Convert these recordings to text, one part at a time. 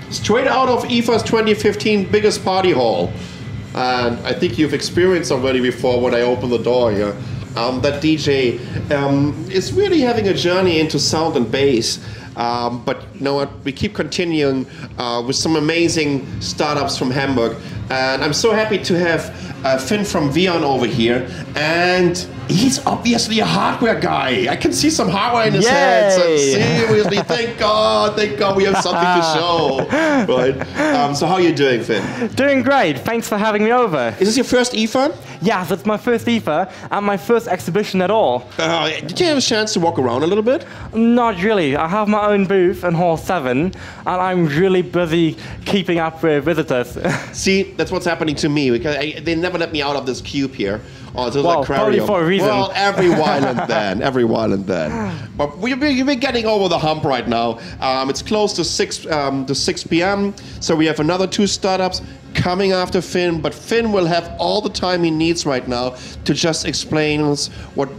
straight out of IFA's 2015 biggest party hall. And I think you've experienced already before when I opened the door here. That DJ is really having a journey into sound and bass. But you know what? We keep continuing with some amazing startups from Hamburg. And I'm so happy to have Finn from Vion over here. And he's obviously a hardware guy. I can see some hardware in his head. So seriously, thank God we have something to show. Right? So how are you doing, Finn? Doing great. Thanks for having me over. Is this your first IFA? Yes, it's my first IFA and my first exhibition at all. Did you have a chance to walk around a little bit? Not really. I have my own booth in Hall 7, and I'm really busy keeping up with visitors. See, that's what's happening to me, because they never let me out of this cube here. Oh, so well, probably for a reason. Well, every while and then. But you've been getting over the hump right now. It's close to 6 p.m., so we have another 2 startups coming after Finn, but Finn will have all the time he needs right now to just explain us what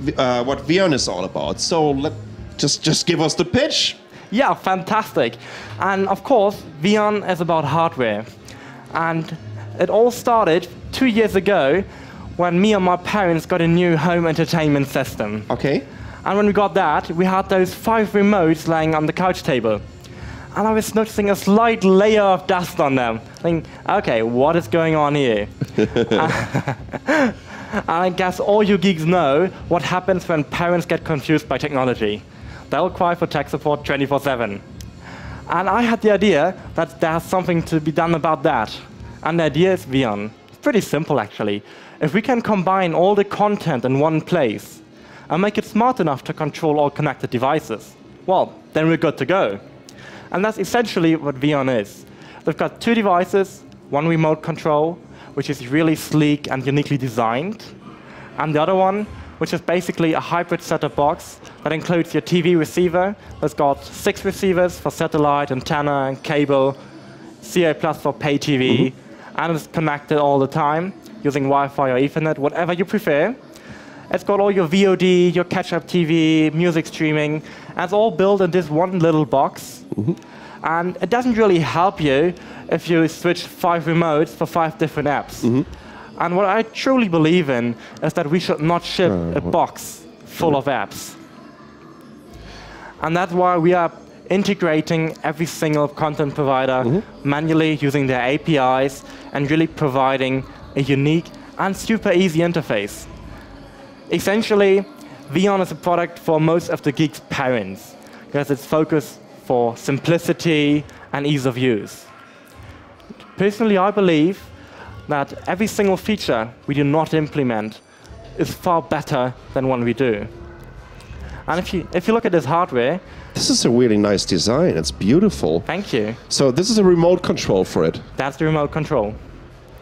Vion is all about. So just give us the pitch. Yeah, fantastic. And of course, Vion is about hardware. And it all started 2 years ago when me and my parents got a new home entertainment system. Okay. And when we got that, we had those 5 remotes laying on the couch table. And I was noticing a slight layer of dust on them. Thinking, okay, what is going on here? And I guess all you geeks know what happens when parents get confused by technology. They'll cry for tech support 24/7. And I had the idea that there's something to be done about that. And the idea is Vion. It's pretty simple, actually. If we can combine all the content in one place and make it smart enough to control all connected devices, well, then we're good to go. And that's essentially what Vion is. They've got 2 devices, 1 remote control, which is really sleek and uniquely designed, and the other one, which is basically a hybrid set-top box that includes your TV receiver. That's got 6 receivers for satellite, antenna, and cable, CA+ for pay TV, and it's connected all the time using Wi-Fi or Ethernet, whatever you prefer. It's got all your VOD, your catch-up TV, music streaming, and it's all built in this one little box. And it doesn't really help you if you switch 5 remotes for 5 different apps. And what I truly believe in is that we should not ship a box full of apps. And that's why we are integrating every single content provider manually using their APIs and really providing a unique and super easy interface. Essentially, Vion is a product for most of the geeks' parents because it's focused for simplicity and ease of use. Personally, I believe that every single feature we do not implement is far better than one we do. And if you look at this hardware... This is a really nice design. It's beautiful. Thank you. So this is a remote control for it. That's the remote control.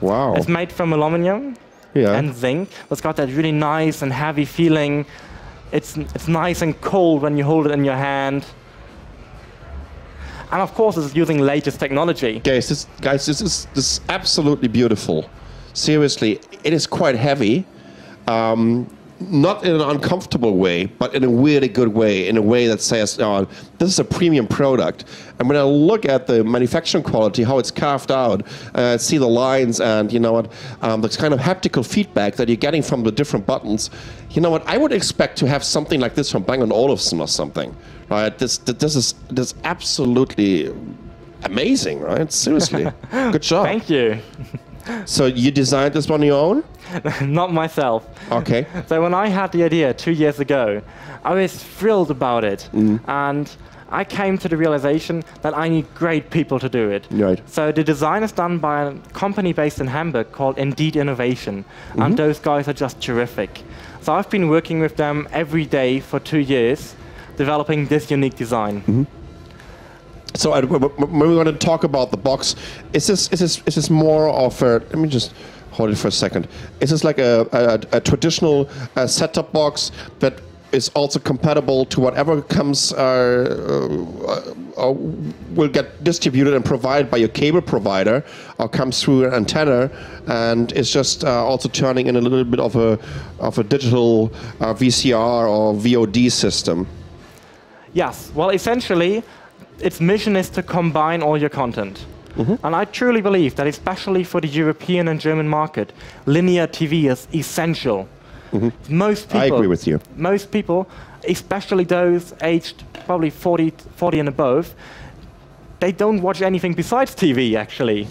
Wow. It's made from aluminum and zinc. It's got that really nice and heavy feeling. It's nice and cold when you hold it in your hand. And of course, it's using latest technology. Guys, this is absolutely beautiful. Seriously, it is quite heavy. Not in an uncomfortable way, but in a really good way, in a way that says, oh, this is a premium product. And when I look at the manufacturing quality, how it's carved out, see the lines and, you know what, the kind of haptical feedback that you're getting from the different buttons, you know what, I would expect to have something like this from Bang & Olufsen or something, right? This is absolutely amazing, right? Seriously, good job. Thank you. So you designed this on your own? Not myself. Okay. So when I had the idea 2 years ago, I was thrilled about it. And I came to the realization that I need great people to do it. Right. So the design is done by a company based in Hamburg called Indeed Innovation. And those guys are just terrific. So I've been working with them every day for 2 years, developing this unique design. So when we want to talk about the box, is this more of a, let me just hold it for a second. Is this like a traditional set-top box that is also compatible to whatever comes will get distributed and provided by your cable provider, or comes through an antenna, and is just also turning in a little bit of a digital VCR or VOD system? Yes. Well, essentially, its mission is to combine all your content. And I truly believe that especially for the European and German market, linear TV is essential. Most people, I agree with you. Most people, especially those aged probably 40 and above, they don't watch anything besides TV, actually.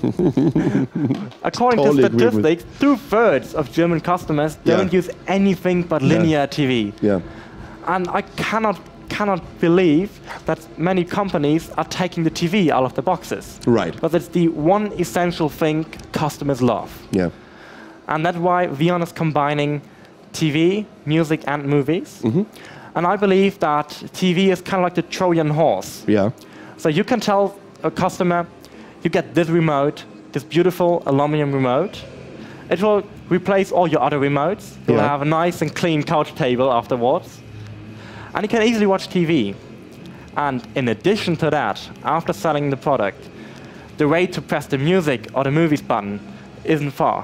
According to statistics, 2/3 of German customers don't use anything but linear TV. And I cannot believe that many companies are taking the TV out of the boxes. Right. Because it's the one essential thing customers love. And that's why Vion is combining TV, music, and movies. And I believe that TV is kind of like the Trojan horse. So you can tell a customer, you get this remote, this beautiful aluminum remote. It will replace all your other remotes. You'll have a nice and clean couch table afterwards. And you can easily watch TV. And in addition to that, after selling the product, the way to press the music or the movies button isn't far.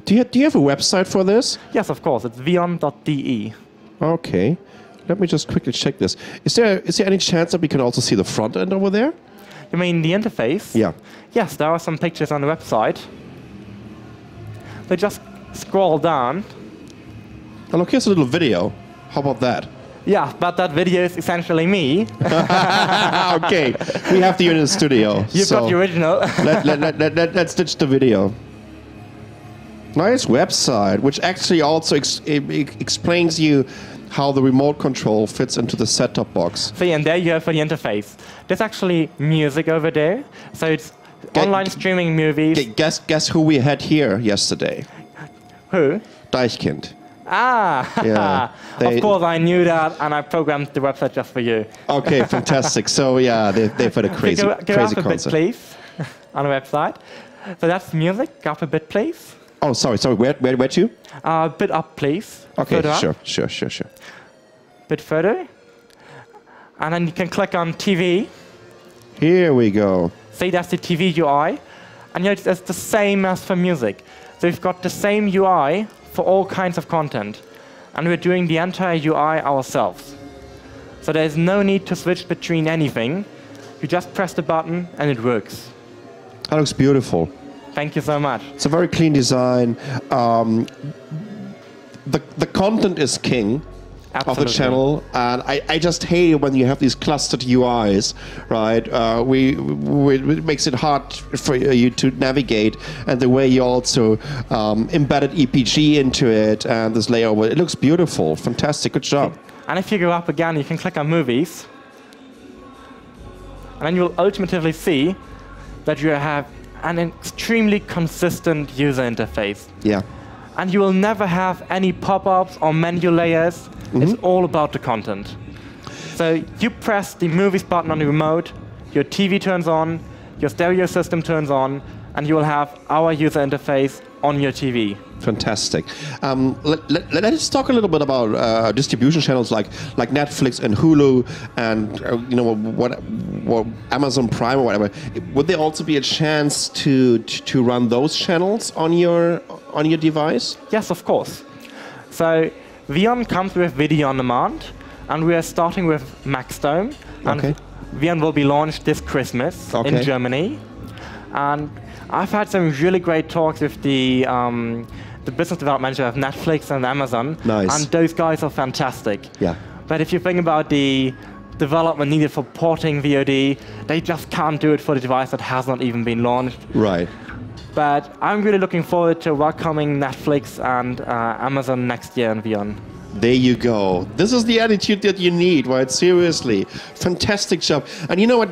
Do you have a website for this? Yes, of course. It's vion.de. Okay. Let me just quickly check this. Is there any chance that we can also see the front end over there? You mean the interface? Yes, there are some pictures on the website. So just scroll down. Oh, look, here's a little video. How about that? Yeah, but that video is essentially me. Okay, we have the unit in the studio. You've got the original. Let's ditch the video. Nice website, which actually also explains you how the remote control fits into the set-top box. See, and there you have for the interface. There's actually music over there. So it's online streaming movies. Guess who we had here yesterday? Who? Deichkind. Ah, of course I knew that, and I programmed the website just for you. Okay, fantastic. So yeah, they've had a crazy, go crazy up a bit, please, on the website. So that's music. Go up a bit, please. Oh, sorry. Where to? A bit up, please. Okay, further sure. Bit further, and then you can click on TV. Here we go. See, that's the TV UI, and it's the same as for music. So we've got the same UI for all kinds of content, and we're doing the entire UI ourselves. So there's no need to switch between anything. You just press the button and it works. That looks beautiful. Thank you so much. It's a very clean design. The content is king. Absolutely. Of the channel, and I just hate it when you have these clustered UIs, right? It makes it hard for you to navigate, and the way you also embedded EPG into it and this layover. It looks beautiful, fantastic, good job. And if you go up again, you can click on movies, and then you'll ultimately see that you have an extremely consistent user interface. And you will never have any pop-ups or menu layers. It's all about the content. So you press the movies button on the remote, your TV turns on, your stereo system turns on, and you will have our user interface on your TV. Fantastic. Let's talk a little bit about distribution channels like Netflix and Hulu and what Amazon Prime or whatever. Would there also be a chance to run those channels on your device? Yes, of course. So Vion comes with video on demand, and we are starting with Maxdome. And Vion will be launched this Christmas in Germany. And I've had some really great talks with the business development manager of Netflix and Amazon. Nice. And those guys are fantastic. But if you think about the development needed for porting VOD, they just can't do it for the device that has not even been launched. Right. But I'm really looking forward to welcoming Netflix and Amazon next year and beyond. There you go. This is the attitude that you need, right? Seriously. Fantastic job. And you know what?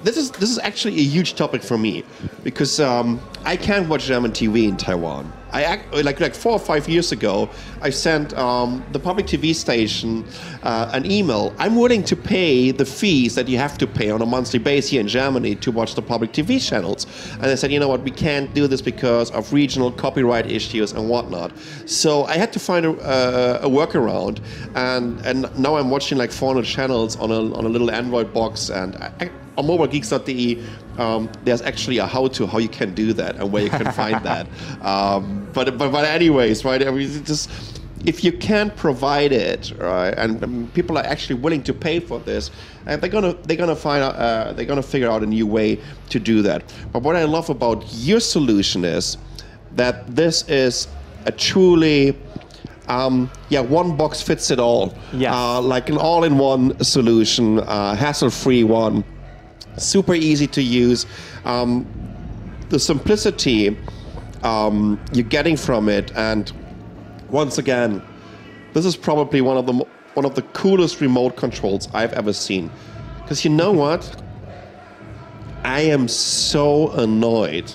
This is actually a huge topic for me, because I can't watch German TV in Taiwan. Like 4 or 5 years ago, I sent the public TV station an email. I'm willing to pay the fees that you have to pay on a monthly basis here in Germany to watch the public TV channels. And they said, you know what, we can't do this because of regional copyright issues and whatnot. So I had to find a workaround, and now I'm watching like 400 channels on a little Android box, and on mobilegeeks.de, there's actually a how you can do that and where you can find that. But anyways, right? I mean, if you can't provide it, right, and people are actually willing to pay for this, they're gonna figure out a new way to do that. But what I love about your solution is that this is a truly one box fits it all. Yes. Like an all-in-one solution, hassle-free one, super easy to use. The simplicity you're getting from it, and once again, this is probably one of the coolest remote controls I've ever seen. Because you know what? I am so annoyed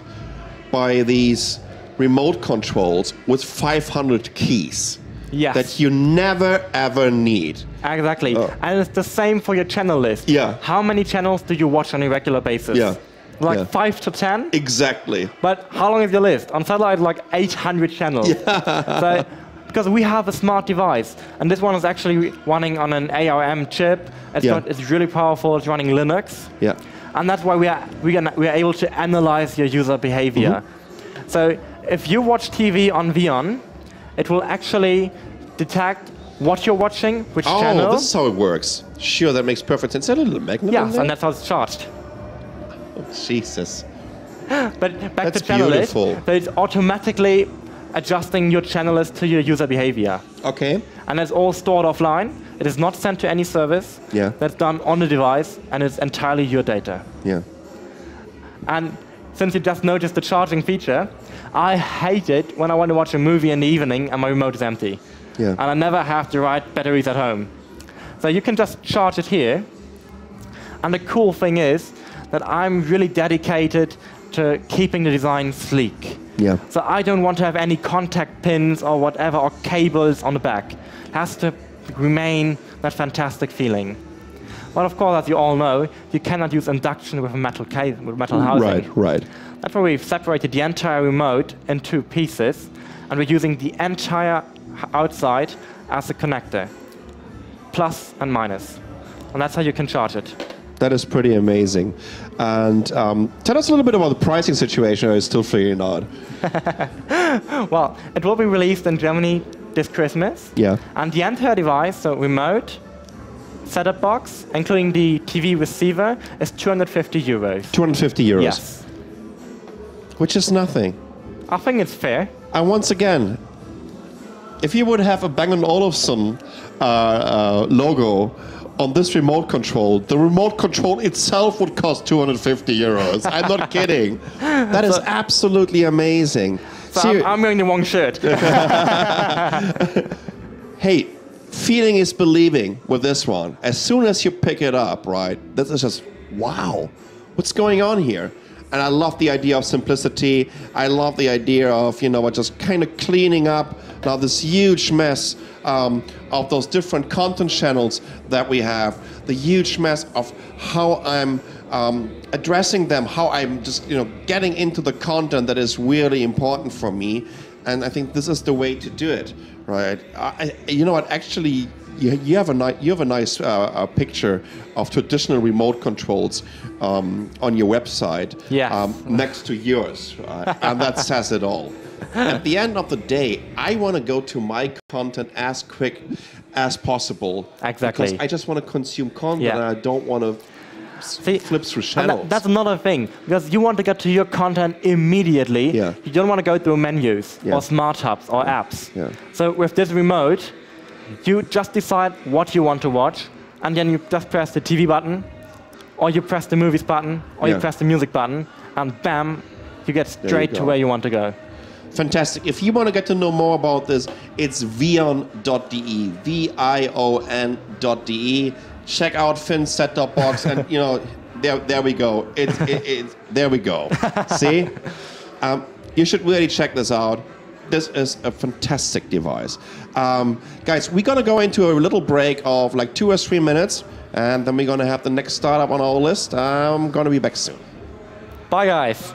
by these remote controls with 500 keys. Yes. That you never ever need. Exactly. And it's the same for your channel list. Yeah. How many channels do you watch on a regular basis? Yeah. Like 5 to 10? Exactly. But how long is your list? On satellite, like 800 channels. Yeah. So, because we have a smart device, and this one is actually running on an ARM chip. It's really powerful. It's running Linux. Yeah. And that's why we are able to analyze your user behavior. Mm-hmm. So if you watch TV on Vion, it will actually detect what you're watching, which channel. Oh, this is how it works. Sure, that makes perfect sense. Is that a little magnet? Yes, and that's how it's charged. Oh, Jesus. But back to channel list. So it's automatically adjusting your channel list to your user behavior. Okay. And it's all stored offline. It is not sent to any service. Yeah. That's done on the device, and it's entirely your data. Yeah. And since you just noticed the charging feature, I hate it when I want to watch a movie in the evening and my remote is empty. Yeah. And I never have the right batteries at home. So you can just charge it here. And the cool thing is that I'm really dedicated to keeping the design sleek. Yeah. So I don't want to have any contact pins or whatever, or cables on the back. It has to remain that fantastic feeling. But of course, as you all know, you cannot use induction with a metal housing. Right. That's why we've separated the entire remote in 2 pieces, and we're using the entire outside as a connector, plus and minus. And that's how you can charge it. That is pretty amazing. And tell us a little bit about the pricing situation. I'm still figuring out. Well, it will be released in Germany this Christmas. Yeah. And the entire device, so remote, setup box, including the TV receiver, is 250 euros. 250 euros? Yes. Which is nothing. I think it's fair. And once again, if you would have a Bang & Olufsen logo on this remote control, the remote control itself would cost 250 euros. I'm not kidding. That is absolutely amazing. So I'm wearing the wrong shirt. Hey, feeling is believing with this one. As soon as you pick it up, right, this is just, wow, what's going on here? And I love the idea of simplicity. I love the idea of, just kind of cleaning up now this huge mess of those different content channels that we have, the huge mess of how I'm addressing them, how I'm just, getting into the content that is really important for me. And I think this is the way to do it, right? You know what, actually, you have a nice picture of traditional remote controls on your website next to yours, and that says it all. At the end of the day, I want to go to my content as quick as possible. Exactly. Because I just want to consume content, and I don't want to flip through channels. That's another thing, because you want to get to your content immediately. Yeah. You don't want to go through menus or smart hubs or apps. Yeah. So with this remote, you just decide what you want to watch, and then you just press the TV button, or you press the movies button, or you press the music button, and bam, you get straight to where you want to go. Fantastic. If you want to get to know more about this, it's vion.de, vion.de. Check out Finn's set-top box, and there we go. There we go. See, you should really check this out. This is a fantastic device. Guys, we're going to go into a little break of like 2 or 3 minutes, and then we're going to have the next startup on our list. I'm going to be back soon. Bye, guys.